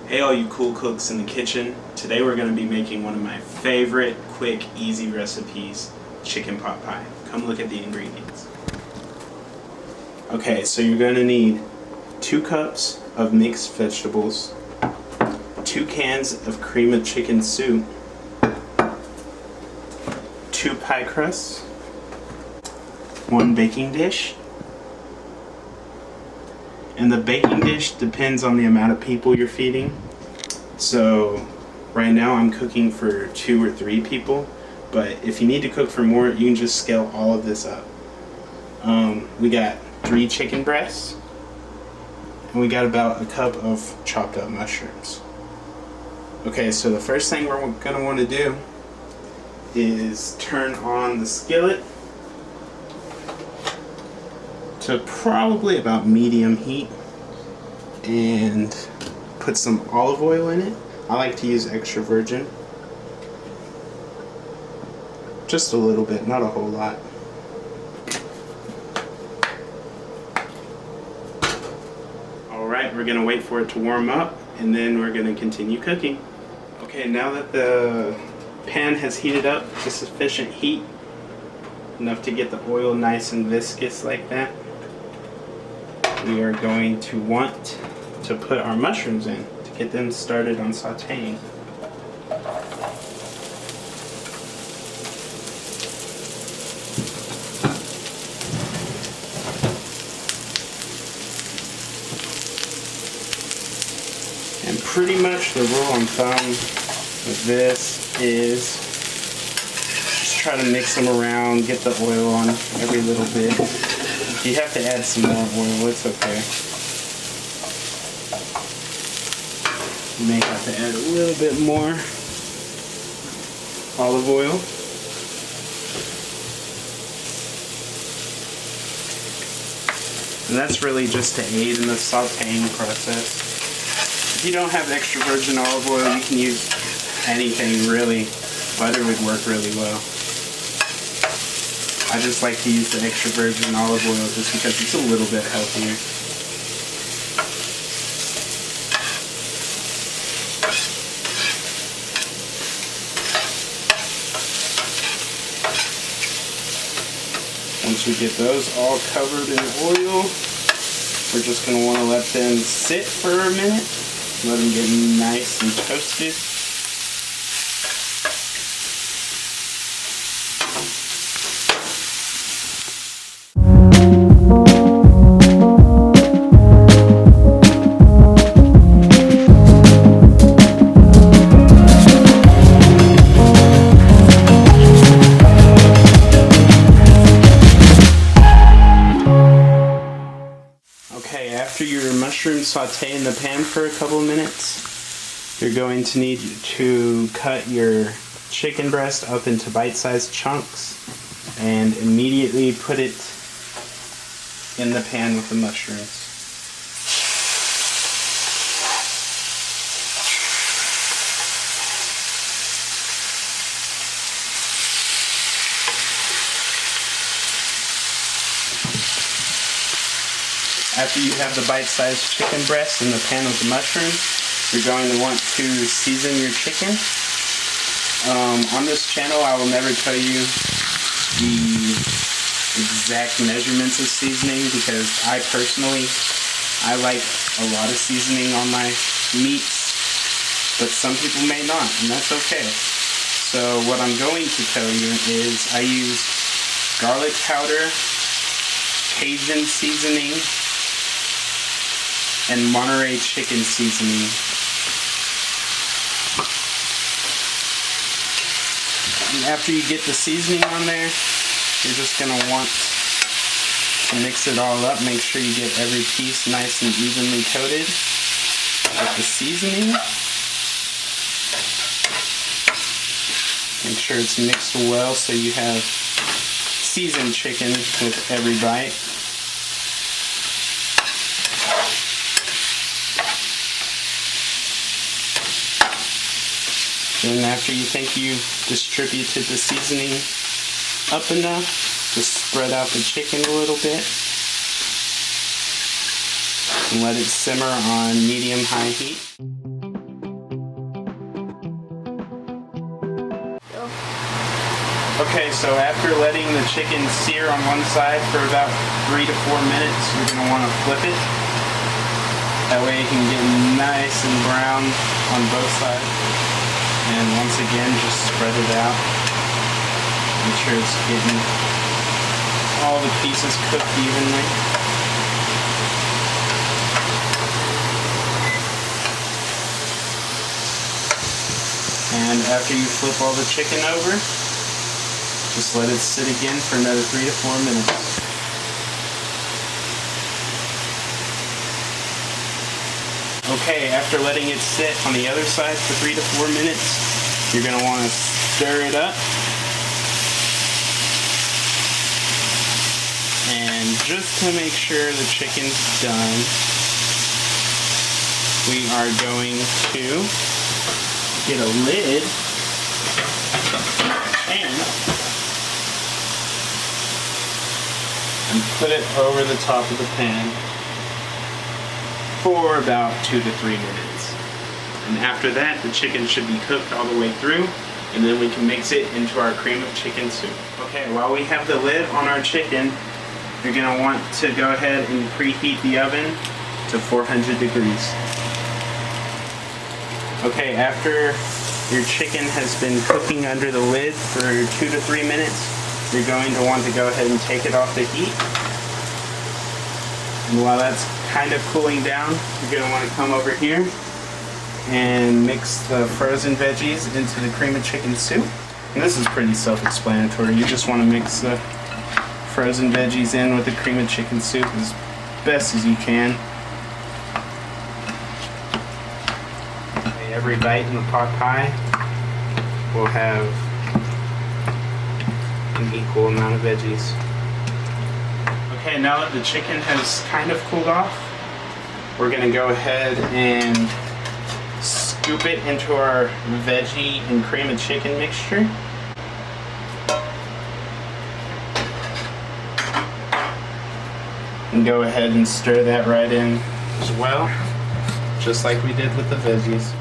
Hey all you cool cooks in the kitchen. Today we're going to be making one of my favorite quick, easy recipes, chicken pot pie. Come look at the ingredients. Okay, so you're going to need 2 cups of mixed vegetables, 2 cans of cream of chicken soup, 2 pie crusts, 1 baking dish, and the baking dish depends on the amount of people you're feeding. So right now I'm cooking for 2 or 3 people, but if you need to cook for more, you can just scale all of this up. We got 3 chicken breasts, and we got about a cup of chopped up mushrooms. Okay, so the first thing we're gonna want to do is turn on the skillet to probably about medium heat and put some olive oil in it. I like to use extra virgin. Just a little bit, not a whole lot. Alright, we're gonna wait for it to warm up and then we're gonna continue cooking. Okay, now that the pan has heated up to sufficient heat, enough to get the oil nice and viscous like that, we are going to want to put our mushrooms in to get them started on sauteing. And pretty much the rule of thumb with this is just try to mix them around, get the oil on every little bit. You have to add some more oil, it's okay. You may have to add a little bit more olive oil. And that's really just to aid in the sauteing process. If you don't have extra virgin olive oil, you can use anything really. Butter would work really well. I just like to use the extra virgin olive oil just because it's a little bit healthier. Once we get those all covered in oil, we're just going to want to let them sit for a minute. Let them get nice and toasted. Okay, after your mushrooms saute in the pan for a couple of minutes, you're going to need to cut your chicken breast up into bite-sized chunks and immediately put it in the pan with the mushrooms. After you have the bite-sized chicken breast in the pan with the mushrooms, you're going to want to season your chicken. On this channel, I will never tell you the exact measurements of seasoning because I like a lot of seasoning on my meats, but some people may not, and that's okay. So what I'm going to tell you is I use garlic powder, Cajun seasoning, and Monterey chicken seasoning. And after you get the seasoning on there, you're just going to want to mix it all up. Make sure you get every piece nice and evenly coated with the seasoning. Make sure it's mixed well so you have seasoned chicken with every bite. And after you think you've distributed the seasoning up enough, just spread out the chicken a little bit and let it simmer on medium-high heat. Okay, so after letting the chicken sear on one side for about 3 to 4 minutes, you're going to want to flip it. That way it can get nice and brown on both sides. And once again, just spread it out. Make sure it's getting all the pieces cooked evenly. And after you flip all the chicken over, just let it sit again for another 3 to 4 minutes. Okay, after letting it sit on the other side for 3 to 4 minutes, you're going to want to stir it up. And just to make sure the chicken's done, we are going to get a lid and put it over the top of the pan for about 2 to 3 minutes. And after that, the chicken should be cooked all the way through, and then we can mix it into our cream of chicken soup. Okay, while we have the lid on our chicken, you're going to want to go ahead and preheat the oven to 400 degrees. Okay, after your chicken has been cooking under the lid for 2 to 3 minutes, you're going to want to go ahead and take it off the heat. And while that's kind of cooling down, you're going to want to come over here and mix the frozen veggies into the cream of chicken soup. And this is pretty self-explanatory. You just want to mix the frozen veggies in with the cream of chicken soup as best as you can. Every bite in the pot pie will have an equal amount of veggies. Okay, now that the chicken has kind of cooled off, we're going to go ahead and scoop it into our veggie and cream of chicken mixture. And go ahead and stir that right in as well, just like we did with the veggies.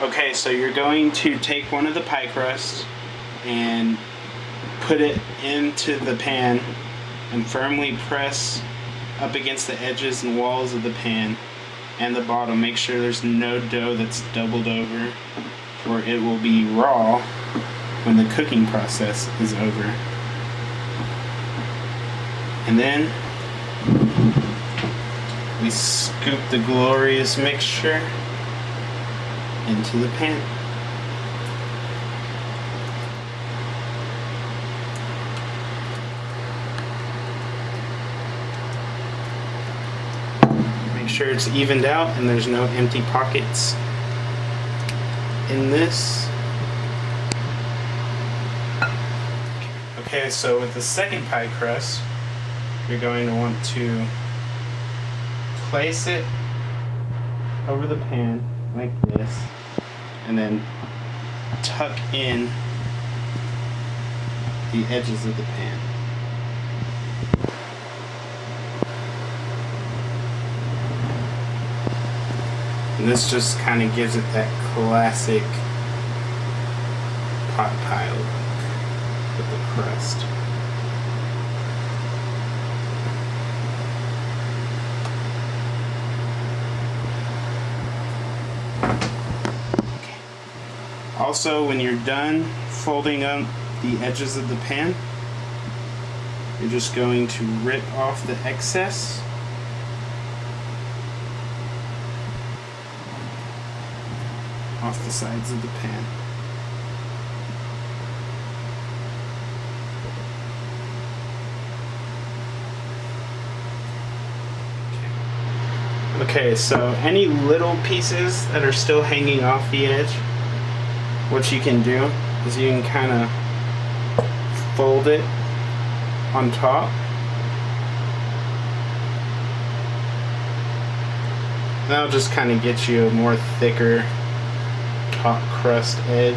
Okay, so you're going to take one of the pie crusts and put it into the pan and firmly press up against the edges and walls of the pan and the bottom. Make sure there's no dough that's doubled over, or it will be raw when the cooking process is over. And then we scoop the glorious mixture into the pan. Make sure it's evened out and there's no empty pockets in this. Okay, so with the second pie crust, you're going to want to place it over the pan like this, and then tuck in the edges of the pan. And this just kind of gives it that classic pot pie look with the crust. Also, when you're done folding up the edges of the pan, you're just going to rip off the excess. Off the sides of the pan. Okay, so any little pieces that are still hanging off the edge, what you can do is you can kind of fold it on top. That'll just kind of get you a more thicker top crust edge.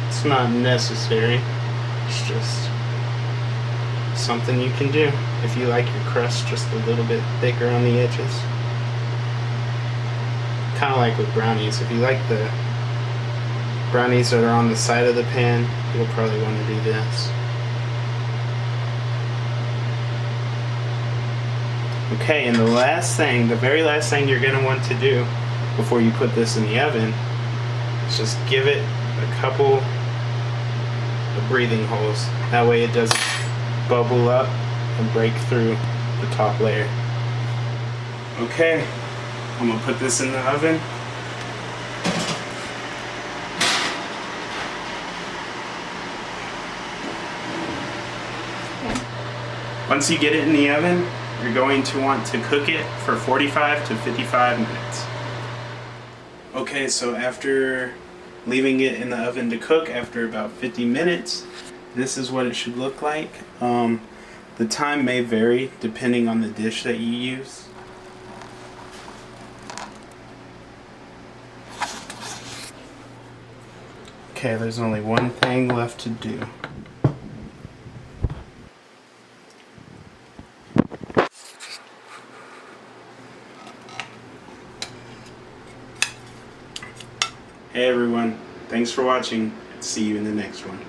It's not necessary, it's just something you can do if you like your crust just a little bit thicker on the edges. Kind of like with brownies. If you like the brownies that are on the side of the pan, you'll probably want to do this. Okay, and the very last thing you're going to want to do before you put this in the oven is just give it a couple of breathing holes. That way it doesn't bubble up and break through the top layer. Okay, I'm going to put this in the oven. Once you get it in the oven, you're going to want to cook it for 45 to 55 minutes. Okay, so after leaving it in the oven to cook after about 50 minutes, this is what it should look like. The time may vary depending on the dish that you use. Okay, there's only one thing left to do. Hey everyone, thanks for watching. See you in the next one.